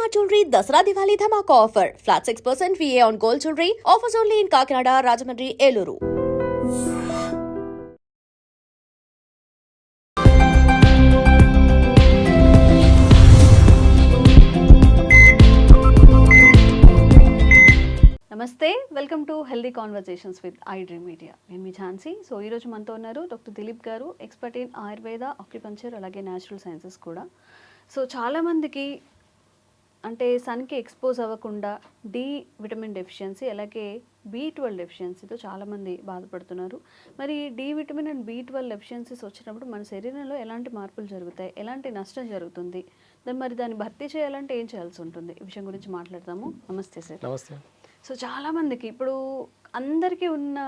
Shalimar Jewelry Dasra Diwali Dhamaka offer. Flat 6% VA on gold jewelry. Offers only in Kakinada, Rajahmundry, Eluru. నమస్తే, welcome to healthy conversations with I dream media. నేను మీ Jhansi. So ఈరోజు మనతో ఉన్నారు doctor Dilip గారు, expert in Ayurveda, acupuncture, అలాగే natural sciences కూడా. So చాలామందికి అంటే సన్కి ఎక్స్పోజ్ అవ్వకుండా డి విటమిన్ డెఫిషియన్సీ, అలాగే B12 డెఫిషియన్సీతో చాలామంది బాధపడుతున్నారు. మరి D vitamin and B12 deficiencies వచ్చినప్పుడు మన శరీరంలో ఎలాంటి మార్పులు జరుగుతాయి, ఎలాంటి నష్టం జరుగుతుంది, దాన్ని భర్తీ చేయాలంటే ఏం చేయాల్సి ఉంటుంది, ఈ విషయం గురించి మాట్లాడదాము. నమస్తే సార్. నమస్తే. సో చాలామందికి ఇప్పుడు అందరికీ ఉన్న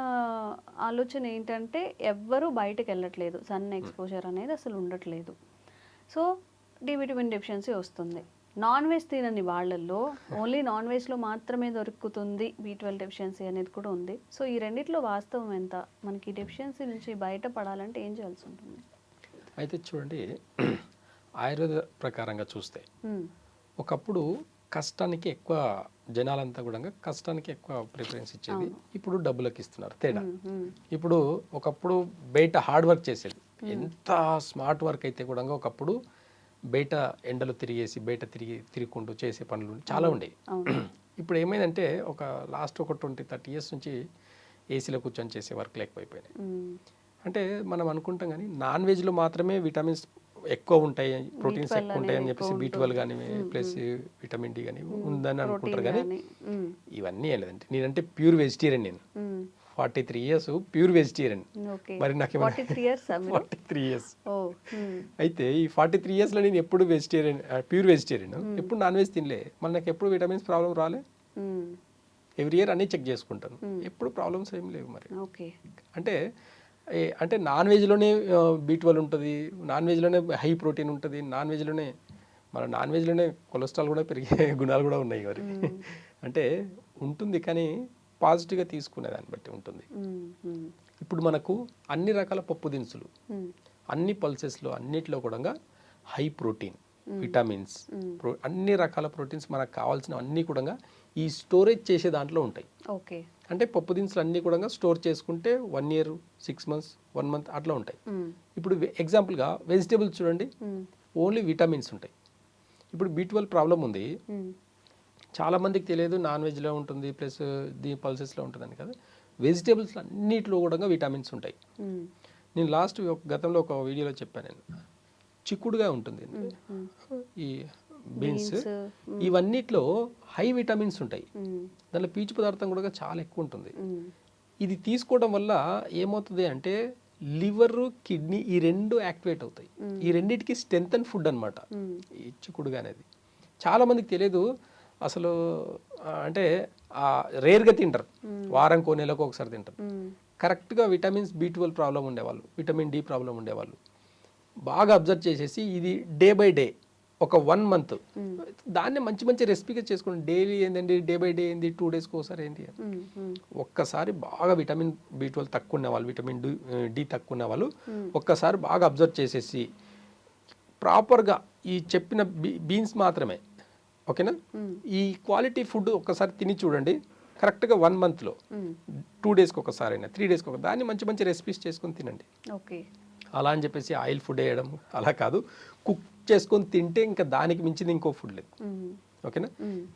ఆలోచన ఏంటంటే ఎవ్వరూ బయటకు వెళ్ళట్లేదు, సన్ ఎక్స్పోజర్ అనేది అసలు ఉండట్లేదు. సో డి విటమిన్ డెఫిషియన్సీ వస్తుంది. నాన్ వెజ్ తినని వాళ్ళల్లో ఓన్లీ నాన్ వెజ్లో మాత్రమే దొరుకుతుంది B12 డెఫిషియన్సీ అనేది కూడా ఉంది. సో ఈ రెండిట్లో వాస్తవం ఎంత? మనకి డెఫిషియన్సీ నుంచి బయటపడాలంటే ఏం చేయాల్సి ఉంటుంది? అయితే చూడండి, ఆయుర్వేద ప్రకారంగా చూస్తే ఒకప్పుడు కష్టానికి ఎక్కువ జనాలంతా కూడా కష్టానికి ఎక్కువ ప్రిఫరెన్స్ ఇచ్చేది. ఇప్పుడు డబ్బులకు ఇస్తున్నారు. తేడా ఇప్పుడు ఒకప్పుడు బయట హార్డ్ వర్క్ చేసేది. ఎంత స్మార్ట్ వర్క్ అయితే కూడా ఒకప్పుడు బయట ఎండలు తిరిగేసి బయట తిరుగుకుంటూ చేసే పనులు చాలా ఉండేవి. ఇప్పుడు ఏమైందంటే ఒక లాస్ట్ ఒక 20-30 ఇయర్స్ నుంచి ఏసీలో కూర్చొని చేసే వర్క్ లేకపోయిపోయినాయి. అంటే మనం అనుకుంటాం కానీ నాన్ వెజ్లో మాత్రమే విటమిన్స్ ఎక్కువ ఉంటాయి, ప్రోటీన్స్ ఎక్కువ ఉంటాయి అని చెప్పేసి B12 కానీ ప్లస్ విటమిన్ డి కానీ ఉందని అనుకుంటారు. కానీ ఇవన్నీ ఏం లేదంటే నేనంటే ప్యూర్ వెజిటేరియన్. నేను 43 ఇయర్స్ ప్యూర్ వెజిటేరియన్. మరి నాకు 43 ఇయర్స్ అయితే ఈ 43 ఇయర్స్లో నేను ఎప్పుడు వెజిటేరియన్, ప్యూర్ వెజిటేరియన్, ఎప్పుడు నాన్ వెజ్ తినలే. మళ్ళీ నాకు ఎప్పుడు విటమిన్స్ ప్రాబ్లం రాలే. ఎవ్రీ ఇయర్ అన్నీ చెక్ చేసుకుంటాను, ఎప్పుడు ప్రాబ్లమ్స్ ఏం లేవు. మరి అంటే నాన్ వెజ్లోనే B12 ఉంటుంది, నాన్ వెజ్లోనే హై ప్రోటీన్ ఉంటుంది, నాన్ వెజ్లోనే కొలెస్ట్రాల్ కూడా పెరిగే గుణాలు కూడా ఉన్నాయి. మరి అంటే ఉంటుంది, కానీ పాజిటివ్గా తీసుకునే దాన్ని బట్టి ఉంటుంది. ఇప్పుడు మనకు అన్ని రకాల పప్పు దినుసులు, అన్ని పల్సెస్లో అన్నిట్లో కూడా హై ప్రోటీన్, విటమిన్స్, అన్ని రకాల ప్రోటీన్స్ మనకు కావాల్సిన అన్నీ కూడా ఈ స్టోరేజ్ చేసే దాంట్లో ఉంటాయి. ఓకే, అంటే పప్పు దినుసులు అన్నీ కూడా స్టోర్ చేసుకుంటే 1 year, 6 months, 1 month అట్లా ఉంటాయి. ఇప్పుడు ఎగ్జాంపుల్గా వెజిటేబుల్స్ చూడండి, ఓన్లీ విటమిన్స్ ఉంటాయి. ఇప్పుడు B12 ప్రాబ్లం ఉంది, చాలా మందికి తెలియదు. నాన్ వెజ్లో ఉంటుంది ప్లస్ పల్సెస్లో ఉంటుందని కదా. వెజిటేబుల్స్ అన్నిటిలో కూడా విటమిన్స్ ఉంటాయి. నేను గతంలో ఒక వీడియోలో చెప్పాను. నేను చిక్కుడుగా ఉంటుంది, ఈ బీన్స్, ఇవన్నిట్లో హై విటమిన్స్ ఉంటాయి. దాంట్లో పీచు పదార్థం కూడా చాలా ఎక్కువ ఉంటుంది. ఇది తీసుకోవడం వల్ల ఏమవుతుంది అంటే లివర్, కిడ్నీ ఈ రెండు యాక్టివేట్ అవుతాయి. ఈ రెండింటికి స్ట్రెంత్ అండ్ ఫుడ్ అనమాట ఈ చిక్కుడుగా అనేది. చాలా మందికి తెలియదు అసలు. అంటే రేర్గా తింటారు, వారంకో నెలకు ఒకసారి తింటారు. కరెక్ట్గా విటమిన్స్ B12 ప్రాబ్లం ఉండేవాళ్ళు, విటమిన్ డి ప్రాబ్లం ఉండేవాళ్ళు బాగా అబ్జర్వ్ చేసేసి ఇది డే బై డే ఒక 1 month దాన్ని మంచి రెసిపీగా చేసుకోండి. డైలీ ఏంటండి, డే బై డే ఏంది, 2 daysకి ఒకసారి ఏంటి. ఒక్కసారి బాగా విటమిన్ B12 తక్కువ ఉన్న వాళ్ళు, విటమిన్ డి తక్కువ ఉన్న వాళ్ళు ఒక్కసారి బాగా అబ్జర్వ్ చేసేసి ప్రాపర్గా ఈ చెప్పిన బీన్స్ మాత్రమే, ఓకేనా, ఈ క్వాలిటీ ఫుడ్ ఒక్కసారి తిని చూడండి. కరెక్ట్గా 1 monthలో 2 daysకి ఒకసారి అయినా 3 daysకి ఒక దాన్ని మంచి రెసిపీస్ చేసుకొని తినండి. ఓకే, అలా అని చెప్పేసి ఆయిల్ ఫుడ్ వేయడం అలా కాదు, కుక్ చేసుకొని తింటే ఇంకా దానికి మించింది ఇంకో ఫుడ్ లేదు. ఓకేనా,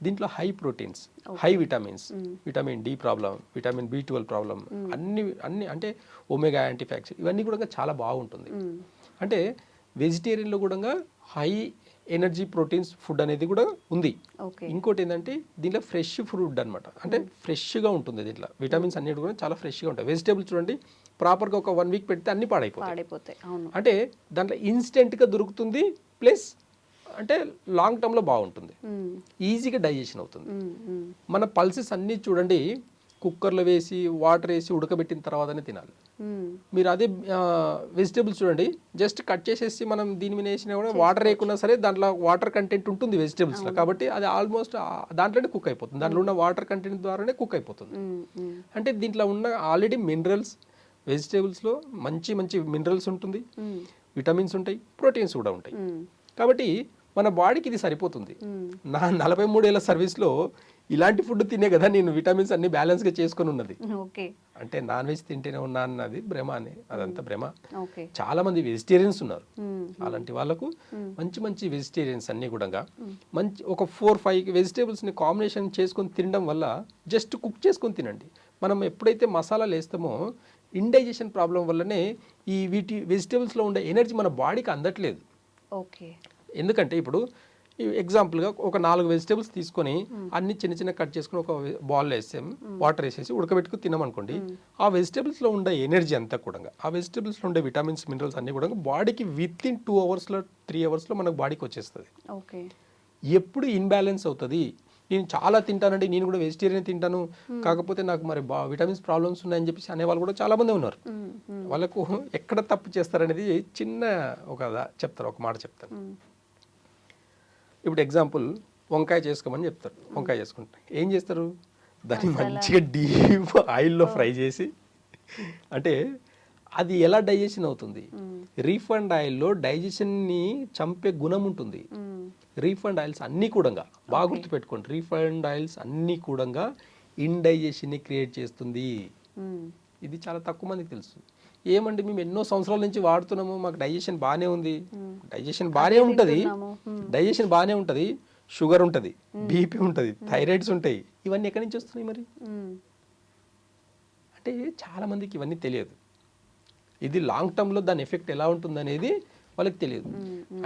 దీంట్లో high proteins, high vitamins, vitamin D problem, vitamin B12 problem, అన్ని అంటే ఒమేగా యాంటీ ఫ్యాట్స్ ఇవన్నీ కూడా చాలా బాగుంటుంది. అంటే వెజిటేరియన్లో కూడా హై ఎనర్జీ ప్రోటీన్స్ ఫుడ్ అనేది కూడా ఉంది. ఇంకోటి ఏంటంటే దీంట్లో ఫ్రెష్ ఫుడ్ అనమాట, అంటే ఫ్రెష్గా ఉంటుంది. దీంట్లో విటమిన్స్ అన్నిటి కూడా చాలా ఫ్రెష్గా ఉంటాయి. వెజిటేబుల్స్ చూడండి, ప్రాపర్గా ఒక 1 week పెడితే అన్ని పాడైపోతాయి. అంటే దాంట్లో ఇన్స్టెంట్గా దొరుకుతుంది, ప్లస్ అంటే లాంగ్ టర్మ్లో బాగుంటుంది, ఈజీగా డైజెషన్ అవుతుంది. మన పల్సెస్ అన్నీ చూడండి, కుక్కర్లో వేసి వాటర్ వేసి ఉడకబెట్టిన తర్వాతనే తినాలి. మీరు అదే వెజిటేబుల్స్ చూడండి, జస్ట్ కట్ చేసేసి మనం దీని మీద వేసినా కూడా వాటర్ వేయకున్నా సరే దాంట్లో వాటర్ కంటెంట్ ఉంటుంది వెజిటేబుల్స్లో, కాబట్టి అది ఆల్మోస్ట్ దాంట్లోనే కుక్ అయిపోతుంది. దాంట్లో ఉన్న వాటర్ కంటెంట్ ద్వారానే కుక్ అయిపోతుంది. అంటే దీంట్లో ఉన్న ఆల్రెడీ మినరల్స్, వెజిటేబుల్స్లో మంచి మినరల్స్ ఉంటుంది, విటమిన్స్ ఉంటాయి, ప్రోటీన్స్ కూడా ఉంటాయి. కాబట్టి మన బాడీకి ఇది సరిపోతుంది. నా 43 ఏళ్ళ సర్వీస్లో ఇలాంటి ఫుడ్ తినే కదా నేను విటమిన్స్ అన్ని బ్యాలెన్స్గా చేసుకొని ఉన్నది. ఓకే. అంటే నాన్ వెజ్ తింటేనే ఉన్నా అన్నది భ్రమ అని, అదంతా భ్రమ. ఓకే. చాలా మంది వెజిటేరియన్స్ ఉన్నారు. అలాంటి వాళ్ళకు మంచి మంచి వెజిటేరియన్స్ అన్నీ కూడా మంచి ఒక 4-5 వెజిటేబుల్స్ని కాంబినేషన్ చేసుకొని తినడం వల్ల, జస్ట్ కుక్ చేసుకొని తినండి. మనం ఎప్పుడైతే మసాలాలు వేస్తామో ఇండైజెషన్ ప్రాబ్లం వల్లనే ఈ వీటి వెజిటేబుల్స్లో ఉండే ఎనర్జీ మన బాడీకి అందట్లేదు. ఓకే. ఎందుకంటే ఇప్పుడు ఎగ్జాంపుల్గా ఒక 4 వెజిటేబుల్స్ తీసుకొని అన్ని చిన్న చిన్న కట్ చేసుకుని ఒక బౌల్ వేసాం, వాటర్ వేసేసి ఉడకబెట్టుకుని తిన్నామనుకోండి, ఆ వెజిటేబుల్స్లో ఉండే ఎనర్జీ అంతా కూడా, ఆ వెజిటేబుల్స్లో ఉండే విటమిన్స్ మినరల్స్ అన్నీ కూడా బాడీకి విత్ ఇన్ 2 అవర్స్లో 3 అవర్స్లో మనకు బాడీకి వచ్చేస్తుంది. ఓకే. ఎప్పుడు ఇన్బ్యాలెన్స్ అవుతుంది, నేను చాలా తింటానండి, నేను కూడా వెజిటేరియన్ తింటాను, కాకపోతే నాకు మరి విటమిన్స్ ప్రాబ్లమ్స్ ఉన్నాయని చెప్పేసి అనేవాళ్ళు కూడా చాలామంది ఉన్నారు. వాళ్ళకు ఎక్కడ తప్పు చేస్తారనేది చిన్న ఒక మాట చెప్తాను. ఇప్పుడు ఎగ్జాంపుల్ వంకాయ చేసుకోమని చెప్తారు. వంకాయ చేసుకుంటారు, ఏం చేస్తారు, దాన్ని మంచిగా డీప్ ఆయిల్లో ఫ్రై చేసి, అంటే అది ఎలా డైజెషన్ అవుతుంది, రీఫండ్ ఆయిల్లో డైజెషన్ని చంపే గుణం ఉంటుంది. రీఫండ్ ఆయిల్స్ అన్నీ కూడా బాగా గుర్తుపెట్టుకోండి, రీఫండ్ ఆయిల్స్ అన్నీ కూడా ఇండైజెషన్ని క్రియేట్ చేస్తుంది. ఇది చాలా తక్కువ మందికి తెలుసు. ఏమండి మేము ఎన్నో సంవత్సరాల నుంచి వాడుతున్నాము, మాకు డైజెషన్ బాగానే ఉంది. డైజెషన్ బాగానే ఉంటుంది, షుగర్ ఉంటుంది, బీపీ ఉంటుంది, థైరాయిడ్స్ ఉంటాయి. ఇవన్నీ ఎక్కడి నుంచి వస్తున్నాయి మరి? అంటే చాలా మందికి ఇవన్నీ తెలియదు. ఇది లాంగ్ టర్మ్లో దాని ఎఫెక్ట్ ఎలా ఉంటుంది అనేది వాళ్ళకి తెలియదు.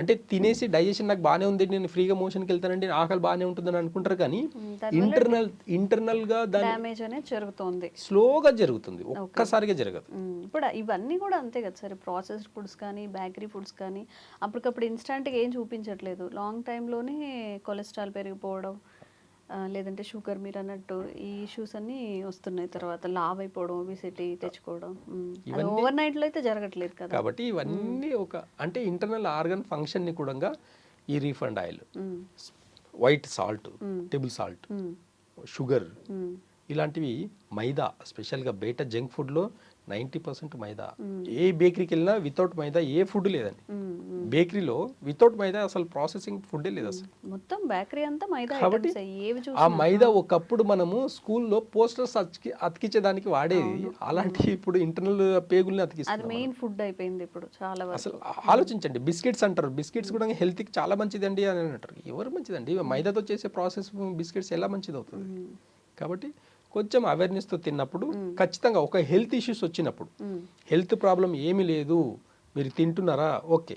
అంటే తినేసి డైజెషన్ నాకు బాగానే ఉంది, నేను ఫ్రీగా మోషన్కి వెళ్తానండి, ఆకలి బాగానే ఉంటుందని అనుకుంటారు, కానీ ఇంటర్నల్గా డ్యామేజ్ అనేది జరుగుతుంది, స్లోగా జరుగుతుంది, ఒక్కసారిగా జరగదు. ఇప్పుడు ఇవన్నీ కూడా అంతే కదా సార్, ప్రాసెస్డ్ ఫుడ్స్ కానీ బేకరీ ఫుడ్స్ కానీ అప్పటికప్పుడు ఇన్స్టెంట్గా ఏం చూపించట్లేదు. లాంగ్ టైంలోనే కొలెస్ట్రాల్ పెరిగిపోవడం, లేదంటే షుగర్, మీరు అన్నట్టు ఈ ఇష్యూస్ అన్నీ వస్తున్నాయి. తర్వాత లావ్ అయిపోవడం, ఒబిసిటీ తెచ్చుకోవడం, ఓవర్ నైట్లో అయితే జరగట్లేదు కదా. కాబట్టి ఇవన్నీ అంటే ఇంటర్నల్ ఆర్గన్ ఫంక్షన్ని కూడా ఈ refund oil, white salt, table salt, sugar, ఇలాంటివి, మైదా, స్పెషల్గా బయట జంక్ ఫుడ్లో 90% మైదా. ఏ బేకరీకి వెళ్ళినా వితౌట్ మైదా ఏ ఫుడ్ లేదండి. బేకరీలో వితౌట్ మైదా అసలు ప్రాసెసింగ్ ఫుడ్డే లేదు అసలు, మొత్తం బేకరీ అంతా మైదా. కాబట్టి ఆ మైదా ఒకప్పుడు మనము స్కూల్లో పోస్టర్స్ అతికించేదానికి వాడేది, అలాంటి ఇప్పుడు ఇంటర్నల్ పేగుల్ని అతికిస్తుంది. మెయిన్ ఫుడ్ అయిపోయింది ఇప్పుడు చాలా. అసలు ఆలోచించండి, బిస్కెట్స్ అంటారు, బిస్కెట్స్ కూడా హెల్త్కి చాలా మంచిదండి అని అంటారు. ఎవరు మంచిదండి, మైదాతో చేసే ప్రాసెస్ బిస్కెట్స్ ఎలా మంచిది అవుతుంది? కాబట్టి కొంచెం అవేర్నెస్తో తిన్నప్పుడు ఖచ్చితంగా ఒక హెల్త్ ఇష్యూస్ వచ్చినప్పుడు, హెల్త్ ప్రాబ్లం ఏమీ లేదు మీరు తింటున్నారా ఓకే,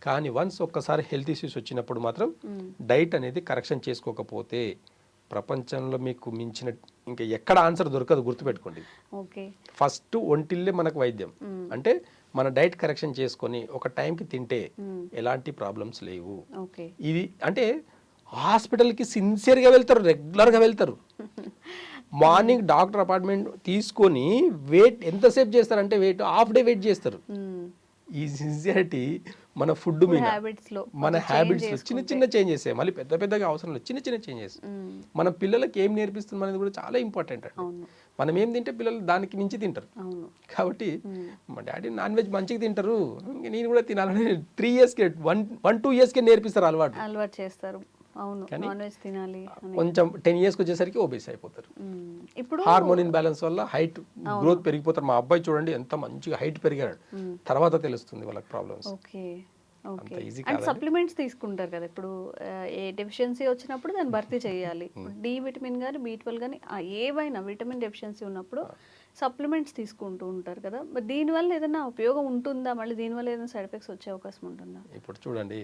కానీ వన్స్ ఒక్కసారి హెల్త్ ఇష్యూస్ వచ్చినప్పుడు మాత్రం డైట్ అనేది కరెక్షన్ చేసుకోకపోతే ప్రపంచంలో మీకు మించిన ఇంకా ఎక్కడ ఆన్సర్ దొరకదు, గుర్తుపెట్టుకోండి. ఫస్ట్ ఒంటిల్లే మనకు వైద్యం. అంటే మన డైట్ కరెక్షన్ చేసుకొని ఒక టైంకి తింటే ఎలాంటి ప్రాబ్లమ్స్ లేవు. ఇది అంటే హాస్పిటల్కి సిన్సియర్గా వెళ్తారు, రెగ్యులర్గా వెళ్తారు. మార్నింగ్ డాక్టర్ అపాయింట్మెంట్ తీసుకొని ఎంతసేపు చేస్తారంటే హాఫ్ డే వెయిట్ చేస్తారు. ఈ సిన్సియారిటీ మన ఫుడ్ మీద, మన హ్యాబిట్స్లో చిన్న చిన్న చేంజెస్, మళ్ళీ పెద్దగా అవసరం లేదు, చిన్న చిన్న చేంజెస్. మన పిల్లలకి ఏం నేర్పిస్తుంది అనేది కూడా చాలా ఇంపార్టెంట్ అండి. మనం ఏం తింటే పిల్లలు దానికి మించి తింటారు. కాబట్టి మా డాడీ నాన్ వెజ్ మంచిగా తింటారు, నేను కూడా తినాలని 3 ఇయర్స్కే 1-2 ఇయర్స్కే నేర్పిస్తారు, అలవాటు చేస్తారు. కొంచెం 10 ఇయర్స్కి వచ్చేసరికి ఓబేస్ అయిపోతారు. ఇప్పుడు హార్మోన్ ఇన్బ్యాలెన్స్ వల్ల హైట్ గ్రోత్ పెరిగిపోతారు. మా అబ్బాయి చూడండి ఎంత మంచిగా హైట్ పెరిగాడు, తర్వాత తెలుస్తుంది వాళ్ళకి ప్రాబ్లమ్స్. సప్లిమెంట్స్ తీసుకుంటారు కదా, ఇప్పుడు ఏ డెఫిషియన్సీ వచ్చినప్పుడు దాన్ని భర్తీ చేయాలి. డి విటమిన్ కానీ B12 కానీ ఏవైనా విటమిన్ డెఫిషియన్సీ ఉన్నప్పుడు సప్లిమెంట్స్ తీసుకుంటూ ఉంటారు కదా, దీనివల్ల ఏదైనా ఉపయోగం ఉంటుందా, మళ్ళీ దీనివల్ల ఏదైనా సైడ్ ఎఫెక్ట్స్ వచ్చే అవకాశం ఉంటుందా? ఇప్పుడు చూడండి,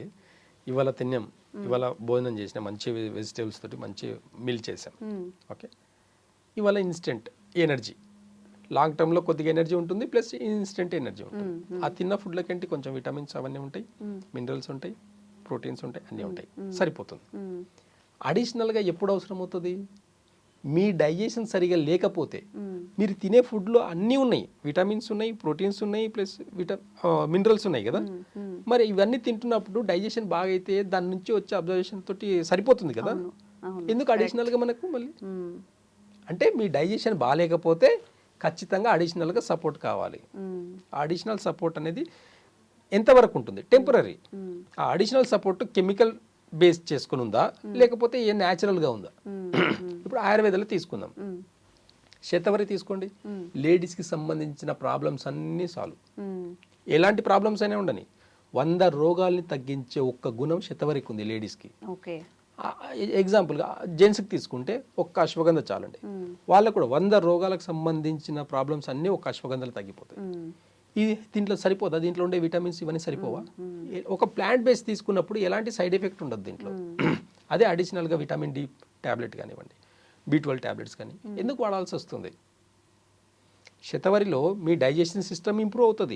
ఇవాళ తిన్నాం, ఇవాళ భోజనం చేసినాం, మంచి వెజిటేబుల్స్ తోటి మంచి మీల్ చేసాం, ఓకే. ఇవాళ ఇన్స్టెంట్ ఎనర్జీ, లాంగ్ టర్మ్లో కొద్దిగా ఎనర్జీ ఉంటుంది, ప్లస్ ఇన్స్టెంట్ ఎనర్జీ ఉంటుంది. ఆ తిన్న ఫుడ్లకంటే కొంచెం విటమిన్స్ అవన్నీ ఉంటాయి, మినరల్స్ ఉంటాయి, ప్రోటీన్స్ ఉంటాయి, అన్నీ ఉంటాయి, సరిపోతుంది. అడిషనల్గా ఎప్పుడు అవసరం అవుతుంది, మీ డైజెషన్ సరిగా లేకపోతే మీరు తినే ఫుడ్లో అన్నీ ఉన్నాయి, విటమిన్స్ ఉన్నాయి, ప్రోటీన్స్ ఉన్నాయి, ప్లస్ మినరల్స్ ఉన్నాయి కదా, మరి ఇవన్నీ తింటున్నప్పుడు డైజెషన్ బాగా అయితే దాని నుంచి వచ్చే అబ్జర్వేషన్ తోటి సరిపోతుంది కదా, ఎందుకు అడిషనల్గా మనకు మళ్ళీ? అంటే మీ డైజెషన్ బాగాలేకపోతే ఖచ్చితంగా అడిషనల్గా సపోర్ట్ కావాలి. ఆ అడిషనల్ సపోర్ట్ అనేది ఎంతవరకు ఉంటుంది, టెంపరీ. ఆ అడిషనల్ సపోర్ట్ కెమికల్ బేస్ చేసుకుని ఉందా లేకపోతే ఏ న్యాచురల్గా ఉందా. ఇప్పుడు ఆయుర్వేదంలో తీసుకుందాం, శతవరి తీసుకోండి, లేడీస్కి సంబంధించిన ప్రాబ్లమ్స్ అన్నీ సాల్వ్. ఎలాంటి ప్రాబ్లమ్స్ అయినా ఉండని 100 రోగాల్ని తగ్గించే ఒక్క గుణం శతవరికి ఉంది లేడీస్కి. ఓకే, ఎగ్జాంపుల్గా జెంట్స్కి తీసుకుంటే ఒక్క అశ్వగంధ చాలండి, వాళ్ళకు కూడా 100 రోగాలకు సంబంధించిన ప్రాబ్లమ్స్ అన్నీ ఒక అశ్వగంధలు తగ్గిపోతాయి. ఇది దీంట్లో సరిపోదా? దీంట్లో ఉండే విటమిన్స్ ఇవన్నీ సరిపోవా? ఒక ప్లాంట్ బేస్ తీసుకున్నప్పుడు ఎలాంటి సైడ్ ఎఫెక్ట్ ఉండదు దీంట్లో. అదే అడిషనల్గా విటమిన్ డి ట్యాబ్లెట్ కానివ్వండి, B12 ట్యాబ్లెట్స్ కానీ ఎందుకు వాడాల్సి వస్తుంది? శతవరిలో మీ డైజెషన్ సిస్టమ్ ఇంప్రూవ్ అవుతుంది,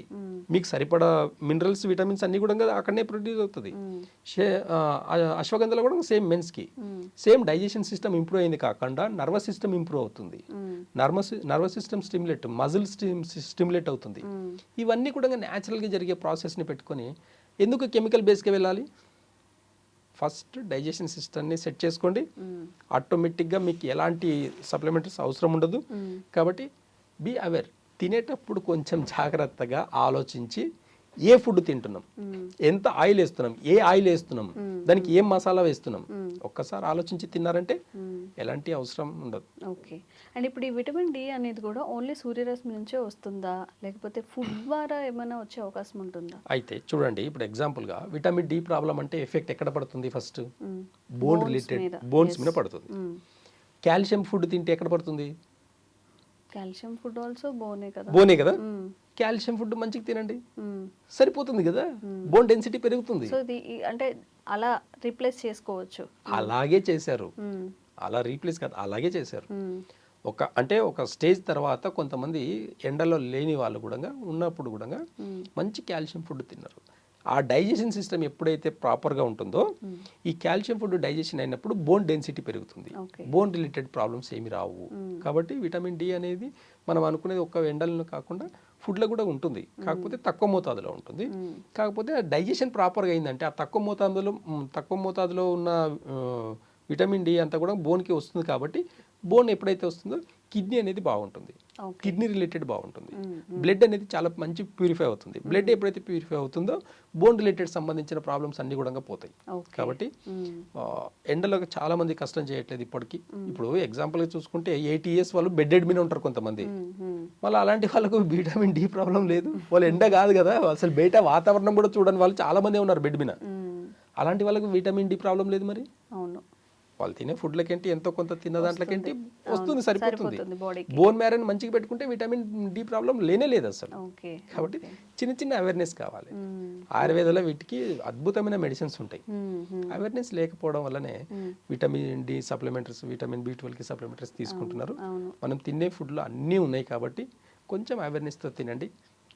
మీకు సరిపడా మినరల్స్ విటమిన్స్ అన్నీ కూడా అక్కడనే ప్రొడ్యూస్ అవుతుంది. అశ్వగంధలో కూడా సేమ్ మెన్స్కి సేమ్ డైజెషన్ సిస్టమ్ ఇంప్రూవ్ అయింది కాకుండా నర్వస్ సిస్టమ్ ఇంప్రూవ్ అవుతుంది, nervous system stimulate, muscle stimulate అవుతుంది. ఇవన్నీ కూడా న్యాచురల్గా జరిగే ప్రాసెస్ని పెట్టుకొని ఎందుకు కెమికల్ బేస్కి వెళ్ళాలి? ఫస్ట్ డైజెషన్ సిస్టమ్ని సెట్ చేసుకోండి, ఆటోమేటిక్గా మీకు ఎలాంటి సప్లిమెంటరీస్ అవసరం ఉండదు. కాబట్టి బీ అవేర్, తినేటప్పుడు కొంచెం జాగ్రత్తగా ఆలోచించి ఏ ఫుడ్ తింటున్నాం, ఎంత ఆయిల్ వేస్తున్నాం, ఏ ఆయిల్ వేస్తున్నాం, దానికి ఏం మసాలా వేస్తున్నాం, ఒక్కసారి ఆలోచించి తిన్నారంటే ఎలాంటి అవసరం ఉండదు. ఓకే. అండ్ ఇప్పుడు ఈ విటమిన్ డి అనేది కూడా ఓన్లీ సూర్యరశ్మి నుంచే వస్తుందా, లేకపోతే ఫుడ్ ద్వారా ఏమైనా వచ్చే అవకాశం ఉంటుందా? అయితే చూడండి, ఇప్పుడు ఎగ్జాంపుల్గా విటమిన్ డి ప్రాబ్లం అంటే ఎఫెక్ట్ ఎక్కడ పడుతుంది? ఫస్ట్ బోన్ రిలేటెడ్, బోన్స్ మీద పడుతుంది. కాల్షియం ఫుడ్ తింటే ఎక్కడ పడుతుంది? కాల్షియం ఫుడ్ ఆల్సో బోనే కదా. బోనే కదా. కాల్షియం ఫుడ్ మంచిగా తినండి, సరిపోతుంది కదా, బోన్ డెన్సిటీ పెరుగుతుంది. సో ఇది అంటే అలా రీప్లేస్ చేసుకోవచ్చు. అలాగే చేశారు, అలా రీప్లేస్ కాదు, అలాగే చేశారు. ఒక స్టేజ్ తర్వాత కొంతమంది ఎండలో లేని వాళ్ళు కూడా ఉన్నప్పుడు కూడా మంచి కాల్షియం ఫుడ్ తిన్నారు. ఆ డైజెషన్ సిస్టమ్ ఎప్పుడైతే ప్రాపర్గా ఉంటుందో ఈ కాల్షియం ఫుడ్ డైజెషన్ అయినప్పుడు బోన్ డెన్సిటీ పెరుగుతుంది, బోన్ రిలేటెడ్ ప్రాబ్లమ్స్ ఏమి రావు. కాబట్టి విటమిన్ డి అనేది మనం అనుకునేది ఒక్క ఎండలను కాకుండా ఫుడ్లో కూడా ఉంటుంది, కాకపోతే తక్కువ మోతాదులో ఉంటుంది. కాకపోతే డైజెషన్ ప్రాపర్గా అయిందంటే ఆ తక్కువ మోతాదులో ఉన్న విటమిన్ డి అంతా కూడా బోన్కి వస్తుంది. కాబట్టి బోన్ ఎప్పుడైతే వస్తుందో కిడ్నీ అనేది బాగుంటుంది, కిడ్నీ రిలేటెడ్ బాగుంటుంది, బ్లడ్ అనేది చాలా మంచి ప్యూరిఫై అవుతుంది. బ్లడ్ ఎప్పుడైతే ప్యూరిఫై అవుతుందో బోన్ రిలేటెడ్ సంబంధించిన ప్రాబ్లమ్స్ అన్ని కూడా పోతాయి. కాబట్టి ఎండలో చాలా మంది కష్టం చేయట్లేదు ఇప్పటికీ. ఇప్పుడు ఎగ్జాంపుల్గా చూసుకుంటే 80 years వాళ్ళు బెడ్ మీద ఉంటారు కొంతమంది, మళ్ళీ అలాంటి వాళ్ళకు విటమిన్ డి ప్రాబ్లం లేదు. వాళ్ళు ఎండ కాదు కదా, అసలు బయట వాతావరణం కూడా చూడని వాళ్ళు చాలా మంది ఉన్నారు బెడ్ మీద. అలాంటి వాళ్ళకు విటమిన్ డి ప్రాబ్లం లేదు. మరి అవును, వాళ్ళు తినే ఫుడ్లకేంటి ఎంతో కొంత తిన్న దాంట్లోకేంటి వస్తుంది, సరిపోతుంది. బోన్ మ్యారోని మంచిగా పెట్టుకుంటే విటమిన్ డి ప్రాబ్లం లేనే లేదు అసలు. కాబట్టి చిన్న చిన్న అవేర్నెస్ కావాలి. ఆయుర్వేదంలో వీటికి అద్భుతమైన మెడిసిన్స్ ఉంటాయి. అవేర్నెస్ లేకపోవడం వల్లనే విటమిన్ డి సప్లిమెంటరీస్, విటమిన్ B12కి సప్లిమెంటరీస్ తీసుకుంటున్నారు. మనం తినే ఫుడ్లో అన్నీ ఉన్నాయి కాబట్టి కొంచెం అవేర్నెస్తో తినండి.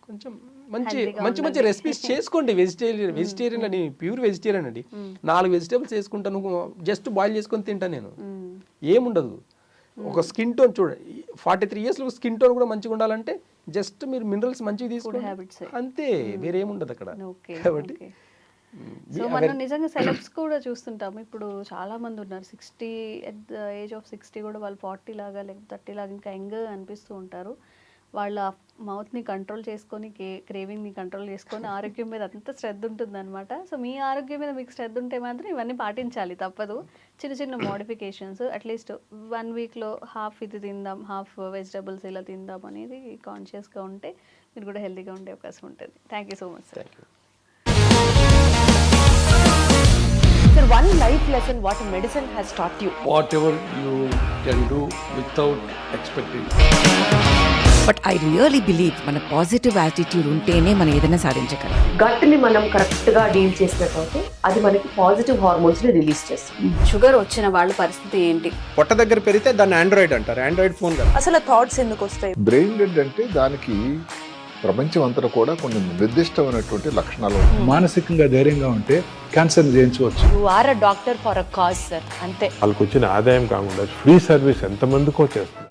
కొంచెం మంచి రెసిపీస్ చేసుకోండి. వెజిటేరియన్ అని ప్యూర్ వెజిటేరియన్ అండి, 4 వెజిటేబుల్స్ వేసుకుంటాను, జస్ట్ బాయిల్ చేసుకొని తింటా నేను, ఏముండదు. ఒక స్కిన్ టోన్ చూడండి, 43 years స్కిన్ టోన్ కూడా మంచిగా ఉండాలంటే జస్ట్ మీరు మినరల్స్ మంచిగా తీసుకోండి అంతే, వేరేముండదు అక్కడ. కాబట్టి సో మనం నిజంగా సెలబ్స్ కూడా చూస్తుంటాం. ఇప్పుడు చాలా మంది ఉన్నారు 60 at the age of 60 కూడా వాళ్ళు 40 లాగా లేకపోతే 30 లాగా ఇంకా యంగ్ అనిపిస్తూ ఉంటారు. వాళ్ళ మౌత్ని కంట్రోల్ చేసుకొని, క్రేవింగ్ని కంట్రోల్ చేసుకొని ఆరోగ్యం మీద అంత శ్రద్ధ ఉంటుందన్నమాట. సో మీ ఆరోగ్యం మీద మీకు శ్రద్ధ ఉంటే మాత్రం ఇవన్నీ పాటించాలి, తప్పదు. చిన్న చిన్న మోడిఫికేషన్స్, అట్లీస్ట్ 1 weekలో హాఫ్ ఇది తిందాం, హాఫ్ వెజిటబుల్స్ ఇలా తిందాం అనేది కాన్షియస్గా ఉంటే మీరు కూడా హెల్తీగా ఉండే అవకాశం ఉంటుంది. Thank you so much sir. Sir, one life lesson what medicine has taught you. Whatever you can do without expecting. But I really believe మన పాజిటివ్ యాటిట్యూడ్ ఉంటేనే మనం ఏదైనా సాధించగలం. గట్ని మనం కరెక్ట్గా డీల్ చేసినట్లయితే అది మనకి పాజిటివ్ హార్మోన్స్ని రిలీజ్ చేస్తుంది. షుగర్ వచ్చిన వాళ్ళ పరిస్థితి ఏంటి? పొట్ట దగ్గర పెరిగితే దాన్ని ఆండ్రాయిడ్ అంటారు, ఆండ్రాయిడ్ ఫోన్ కదా. అసలు థాట్స్ ఎందుకు వస్తాయి? బ్రెయిన్ డెడ్ అంటే దానికి ప్రపంచం అంతా కూడా కొన్ని నిర్దిష్టమైనటువంటి లక్షణాలు. మానసికంగా ధైర్యంగా ఉంటే క్యాన్సర్ జయించవచ్చు. You are a doctor for a cause, sir. అంతే. వాళ్ళకు వచ్చిన ఆదాయం కాకుండా ఫ్రీ సర్వీస్ ఎంతమందికో చేస్తుంది.